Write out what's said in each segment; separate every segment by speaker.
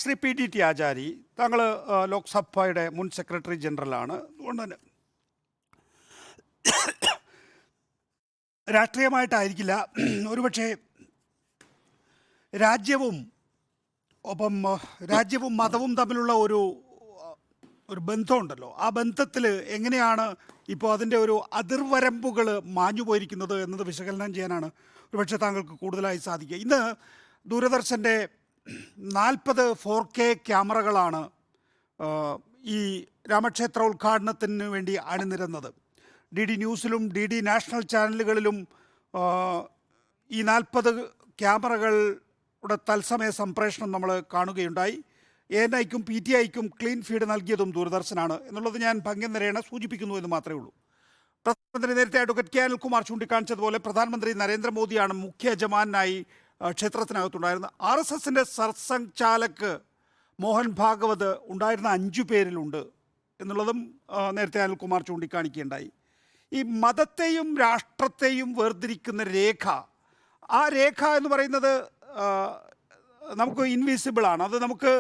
Speaker 1: Shri P T T ആചാരി, താങ്കൾ ലോക്സഭയുടെ മുൻ secretary ജനറലാണ്. അതുകൊണ്ട് തന്നെ രാഷ്ട്രീയമായിട്ടായിരിക്കില്ല, ഒരുപക്ഷെ രാജ്യവും ഒപ്പം രാജ്യവും മതവും തമ്മിലുള്ള ഒരു ഒരു ബന്ധമുണ്ടല്ലോ. ആ ബന്ധത്തിൽ എങ്ങനെയാണ് ഇപ്പോൾ അതിൻ്റെ ഒരു അതിർവരമ്പുകൾ മാഞ്ഞു പോയിരിക്കുന്നത് എന്നത് വിശകലനം ചെയ്യാനാണ് ഒരുപക്ഷെ താങ്കൾക്ക് കൂടുതലായി സാധിക്കുക. ഇന്ന് ദൂരദർശൻ്റെ 40 4K ക്യാമറകളാണ് ഈ രാമക്ഷേത്ര ഉദ്ഘാടനത്തിന് വേണ്ടി അണിനിരന്നത്. DD ന്യൂസിലും DD നാഷണൽ ചാനലുകളിലും ഈ 40 ക്യാമറകളുടെ തത്സമയ സംപ്രേഷണം നമ്മൾ കാണുകയുണ്ടായി. ANIക്കും PTIക്കും ക്ലീൻ ഫീഡ് നൽകിയതും ദൂരദർശനാണ് എന്നുള്ളത് ഞാൻ ഭംഗ്യനിരേണ സൂചിപ്പിക്കുന്നു എന്ന് മാത്രമേ ഉള്ളൂ. പ്രധാനമന്ത്രി നേരത്തെ അഡ്വക്കേറ്റ് KL കുമാർ ചൂണ്ടിക്കാണിച്ചതുപോലെ പ്രധാനമന്ത്രി നരേന്ദ്രമോദിയാണ് മുഖ്യ യജമാനായി ക്ഷേത്രത്തിനകത്തുണ്ടായിരുന്നത്. RSSൻ്റെ സർസംഘചാലക് മോഹൻ ഭാഗവത് ഉണ്ടായിരുന്ന 5 പേരിലുണ്ട് എന്നുള്ളതും നേരത്തെ അനിൽകുമാർ ചൂണ്ടിക്കാണിക്കുകയുണ്ടായി. ഈ മതത്തെയും രാഷ്ട്രത്തെയും വേർതിരിക്കുന്ന രേഖ, ആ രേഖ എന്ന് പറയുന്നത് നമുക്ക് ഇൻവിസിബിളാണ്. അത് നമുക്ക്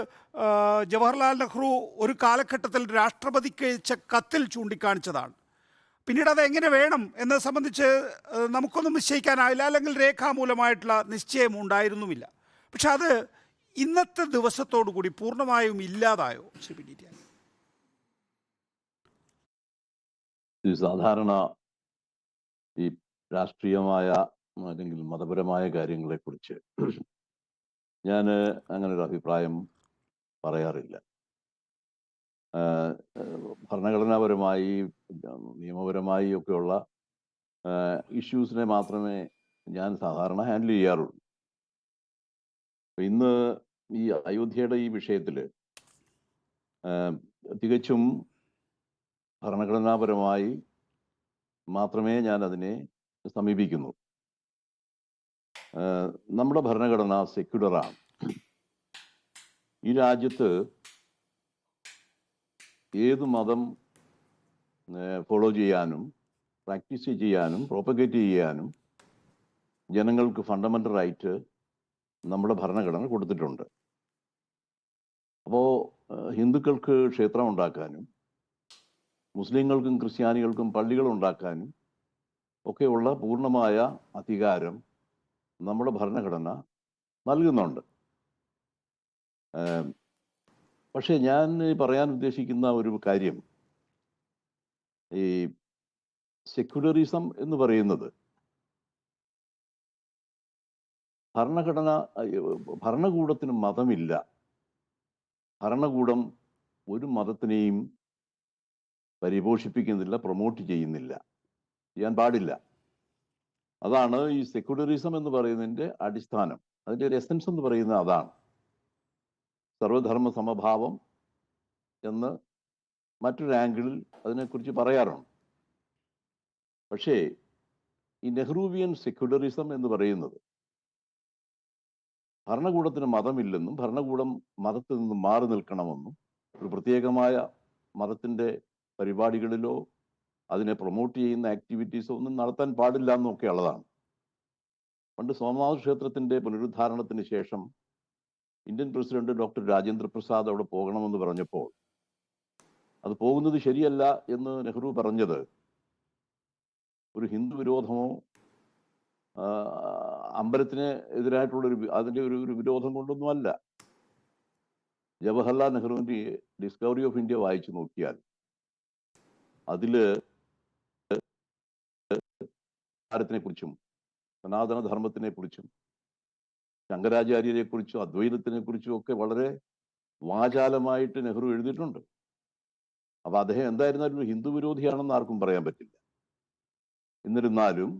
Speaker 1: ജവഹർലാൽ നെഹ്റു ഒരു കാലഘട്ടത്തിൽ രാഷ്ട്രപതിക്ക് അയച്ച കത്തിൽ ചൂണ്ടിക്കാണിച്ചതാണ്. പിന്നീട് അത് എങ്ങനെ വേണം എന്നത് സംബന്ധിച്ച് നമുക്കൊന്നും നിശ്ചയിക്കാനാവില്ല, അല്ലെങ്കിൽ രേഖാമൂലമായിട്ടുള്ള നിശ്ചയം ഉണ്ടായിരുന്നുമില്ല. പക്ഷെ അത് ഇന്നത്തെ ദിവസത്തോടു കൂടി പൂർണ്ണമായും ഇല്ലാതായോ ശ്രീ പി ടി?
Speaker 2: സാധാരണ ഈ രാഷ്ട്രീയമായ അല്ലെങ്കിൽ മതപരമായ കാര്യങ്ങളെക്കുറിച്ച് ഞാൻ അങ്ങനെ ഒരു അഭിപ്രായം പറയാറില്ല. ഭരണഘടനാപരമായി നിയമപരമായി ഒക്കെയുള്ള ഇഷ്യൂസിനെ മാത്രമേ ഞാൻ സാധാരണ ഹാൻഡിൽ ചെയ്യാറുള്ളൂ. ഇന്ന് ഈ അയോധ്യയുടെ ഈ വിഷയത്തിൽ തികച്ചും ഭരണഘടനാപരമായി മാത്രമേ ഞാൻ അതിനെ സമീപിക്കുന്നു. നമ്മുടെ ഭരണഘടന സെക്യുലറാണ്. ഈ രാജ്യത്ത് ഏത് മതം ഫോളോ ചെയ്യാനും പ്രാക്ടീസ് ചെയ്യാനും പ്രോപ്പഗേറ്റ് ചെയ്യാനും ജനങ്ങൾക്ക് ഫണ്ടമെൻ്റൽ റൈറ്റ് നമ്മുടെ ഭരണഘടന കൊടുത്തിട്ടുണ്ട്. അപ്പോൾ ഹിന്ദുക്കൾക്ക് ക്ഷേത്രം ഉണ്ടാക്കാനും മുസ്ലിങ്ങൾക്കും ക്രിസ്ത്യാനികൾക്കും പള്ളികൾ ഉണ്ടാക്കാനും ഒക്കെയുള്ള പൂർണ്ണമായ അധികാരം നമ്മുടെ ഭരണഘടന നൽകുന്നുണ്ട്. പക്ഷേ ഞാൻ പറയാൻ ഉദ്ദേശിക്കുന്ന ഒരു കാര്യം, ഈ സെക്യുലറിസം എന്ന് പറയുന്നത് ഭരണകൂടത്തിന് മതമില്ല. ഭരണകൂടം ഒരു മതത്തിനെയും പരിപോഷിപ്പിക്കുന്നില്ല, പ്രൊമോട്ട് ചെയ്യുന്നില്ല, ചെയ്യാൻ പാടില്ല. അതാണ് ഈ സെക്യുലറിസം എന്ന് പറയുന്നതിൻ്റെ അടിസ്ഥാനം. അതിൻ്റെ ഒരു എസൻസ് എന്ന് പറയുന്നത് അതാണ്. സർവധർമ്മ സമഭാവം എന്ന് മറ്റൊരു ആംഗിളിൽ അതിനെക്കുറിച്ച് പറയാറുണ്ട്. പക്ഷേ ഈ നെഹ്റുവിയൻ സെക്യുലറിസം എന്ന് പറയുന്നത് ഭരണകൂടത്തിന് മതമില്ലെന്നും ഭരണകൂടം മതത്തിൽ നിന്ന് മാറി നിൽക്കണമെന്നും ഒരു പ്രത്യേകമായ മതത്തിൻ്റെ പരിപാടികളിലോ അതിനെ പ്രൊമോട്ട് ചെയ്യുന്ന ആക്ടിവിറ്റീസോ ഒന്നും നടത്താൻ പാടില്ല എന്നൊക്കെ ഉള്ളതാണ്. പണ്ട് സോമനാഥ ക്ഷേത്രത്തിൻ്റെ പുനരുദ്ധാരണത്തിന് ശേഷം Indian president doctor Rajendra Prasad അവിടെ പോകണമെന്ന് പറഞ്ഞപ്പോൾ അത് പോകുന്നത് ശരിയല്ല എന്ന് നെഹ്റു പറഞ്ഞത് ഒരു ഹിന്ദു വിരോധമോ അമ്പലത്തിന് എതിരായിട്ടുള്ളൊരു അതിൻ്റെ ഒരു വിരോധം കൊണ്ടൊന്നുമല്ല. ജവഹർലാൽ നെഹ്റുവിൻ്റെ ഡിസ്കവറി ഓഫ് ഇന്ത്യ വായിച്ചു നോക്കിയാൽ അതിൽ ത്തിനെ കുറിച്ചും സനാതന ധർമ്മത്തിനെ കുറിച്ചും ശങ്കരാചാര്യരെ കുറിച്ചും അദ്വൈതത്തിനെ കുറിച്ചും ഒക്കെ വളരെ വാചാലമായിട്ട് നെഹ്റു എഴുതിയിട്ടുണ്ട്. അപ്പൊ അദ്ദേഹം എന്തായിരുന്നാലും ഒരു ഹിന്ദു വിരോധിയാണെന്ന് ആർക്കും പറയാൻ പറ്റില്ല. എന്നിരുന്നാലും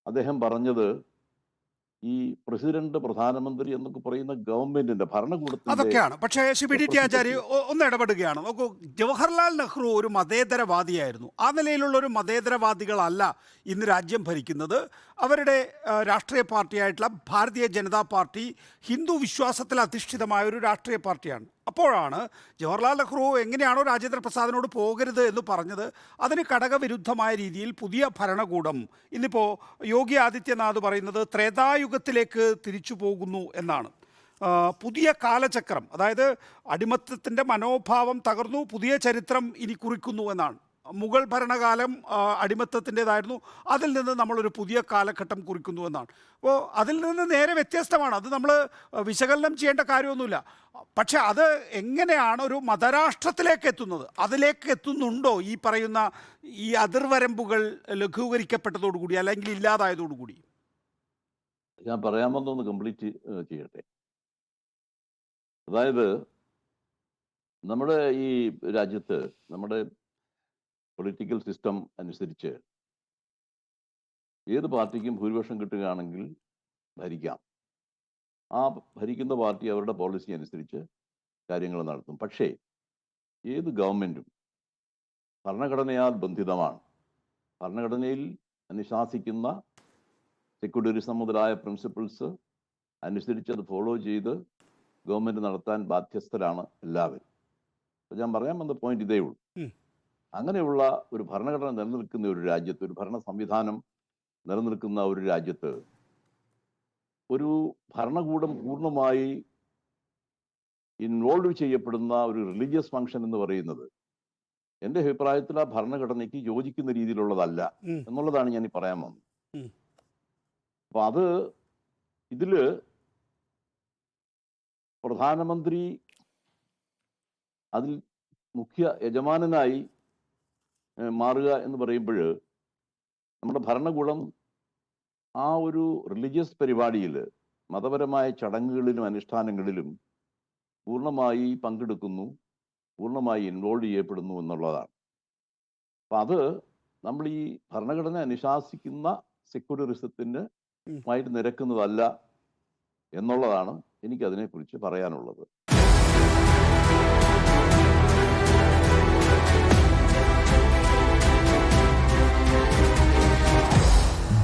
Speaker 2: അദ്ദേഹം പറഞ്ഞത് ഈ പ്രസിഡന്റ് പ്രധാനമന്ത്രി എന്നൊക്കെ പറയുന്ന ഗവൺമെന്റിന്റെ ഭരണകൂടത്തിന്റെ
Speaker 1: അതൊക്കെയാണ്. പക്ഷേ ശ്രീ പി ടി ആചാര്യ ഒന്ന് ഇടപെടുകയാണ്. നോക്കൂ, ജവഹർലാൽ നെഹ്റു ഒരു മതേതരവാദിയായിരുന്നു. ആ നിലയിലുള്ള ഒരു മതേതരവാദികളല്ല ഇന്ന് രാജ്യം ഭരിക്കുന്നത്. അവരുടെ രാഷ്ട്രീയ പാർട്ടിയായിട്ടുള്ള ഭാരതീയ ജനതാ പാർട്ടി ഹിന്ദു വിശ്വാസത്തിൽ അധിഷ്ഠിതമായ ഒരു രാഷ്ട്രീയ പാർട്ടിയാണ്. അപ്പോഴാണ് ജവഹർലാൽ നെഹ്റു എങ്ങനെയാണോ രാജേന്ദ്ര പ്രസാദിനോട് പോകരുത് എന്ന് പറഞ്ഞത്, അതിന് ഘടകവിരുദ്ധമായ രീതിയിൽ പുതിയ ഭരണകൂടം ഇന്നിപ്പോൾ യോഗി ആദിത്യനാഥ് പറയുന്നത് ത്രേതായുഗത്തിലേക്ക് തിരിച്ചു പോകുന്നു എന്നാണ്. പുതിയ കാലചക്രം, അതായത് അടിമത്തത്തിൻ്റെ മനോഭാവം തകർന്നു, പുതിയ ചരിത്രം ഇനി കുറിക്കുന്നു എന്നാണ്. മുഗൾ ഭരണകാലം അടിമത്തത്തിൻ്റെതായിരുന്നു, അതിൽ നിന്ന് നമ്മളൊരു പുതിയ കാലഘട്ടം കുറിക്കുന്നു എന്നാണ്. അപ്പോൾ അതിൽ നിന്ന് നേരെ വ്യത്യസ്തമാണ്. അത് നമ്മൾ വിശകലനം ചെയ്യേണ്ട കാര്യമൊന്നുമില്ല. പക്ഷെ അത് എങ്ങനെയാണ് ഒരു മതരാഷ്ട്രത്തിലേക്ക് എത്തുന്നത്, അതിലേക്ക് എത്തുന്നുണ്ടോ ഈ പറയുന്ന ഈ അതിർവരമ്പുകൾ ലഘൂകരിക്കപ്പെട്ടതോടുകൂടി അല്ലെങ്കിൽ ഇല്ലാതായതോടുകൂടി?
Speaker 2: ഞാൻ പറയാമെന്നൊന്ന് കംപ്ലീറ്റ് ചെയ്യട്ടെ. അതായത് നമ്മുടെ ഈ രാജ്യത്ത് നമ്മുടെ പൊളിറ്റിക്കൽ സിസ്റ്റം അനുസരിച്ച് ഏത് പാർട്ടിക്കും ഭൂരിപക്ഷം കിട്ടുകയാണെങ്കിൽ ഭരിക്കാം. ആ ഭരിക്കുന്ന പാർട്ടി അവരുടെ പോളിസി അനുസരിച്ച് കാര്യങ്ങൾ നടത്തും. പക്ഷേ ഏത് ഗവൺമെൻറ്റും ഭരണഘടനയാൽ ബന്ധിതമാണ്. ഭരണഘടനയിൽ അനുശാസിക്കുന്ന സെക്യുലറിസം മുതലായ പ്രിൻസിപ്പിൾസ് അനുസരിച്ച് അത് ഫോളോ ചെയ്ത് ഗവൺമെൻറ് നടത്താൻ ബാധ്യസ്ഥരാണ് എല്ലാവരും. അപ്പോൾ ഞാൻ പറയാൻ വന്ന പോയിന്റ് ഇതേ ഉള്ളൂ. അങ്ങനെയുള്ള ഒരു ഭരണഘടന നിലനിൽക്കുന്ന ഒരു രാജ്യത്ത്, ഒരു ഭരണ സംവിധാനം നിലനിൽക്കുന്ന ഒരു രാജ്യത്ത് ഒരു ഭരണകൂടം പൂർണ്ണമായി ഇൻവോൾവ് ചെയ്യപ്പെടുന്ന ഒരു റിലീജിയസ് ഫംഗ്ഷൻ എന്ന് പറയുന്നത് എൻ്റെ അഭിപ്രായത്തിൽ ആ ഭരണഘടനയ്ക്ക് യോജിക്കുന്ന രീതിയിലുള്ളതല്ല എന്നുള്ളതാണ് ഞാൻ ഈ പറയാൻ വന്നത്. അപ്പൊ അത് ഇതില് പ്രധാനമന്ത്രി അതിൽ മുഖ്യ യജമാനനായി മാറുക എന്ന് പറയുമ്പോൾ നമ്മുടെ ഭരണകൂടം ആ ഒരു റിലീജിയസ് പരിപാടിയിൽ, മതപരമായ ചടങ്ങുകളിലും അനുഷ്ഠാനങ്ങളിലും പൂർണ്ണമായി പങ്കെടുക്കുന്നു, പൂർണ്ണമായി ഇൻവോൾവ് ചെയ്യപ്പെടുന്നു എന്നുള്ളതാണ്. അപ്പം അത് നമ്മൾ ഈ ഭരണഘടന അനുശാസിക്കുന്ന സെക്യുലറിസത്തിന് ആയിട്ട് നിരക്കുന്നതല്ല എന്നുള്ളതാണ് എനിക്കതിനെക്കുറിച്ച് പറയാനുള്ളത്.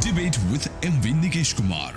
Speaker 3: Debate with MV Nikesh Kumar.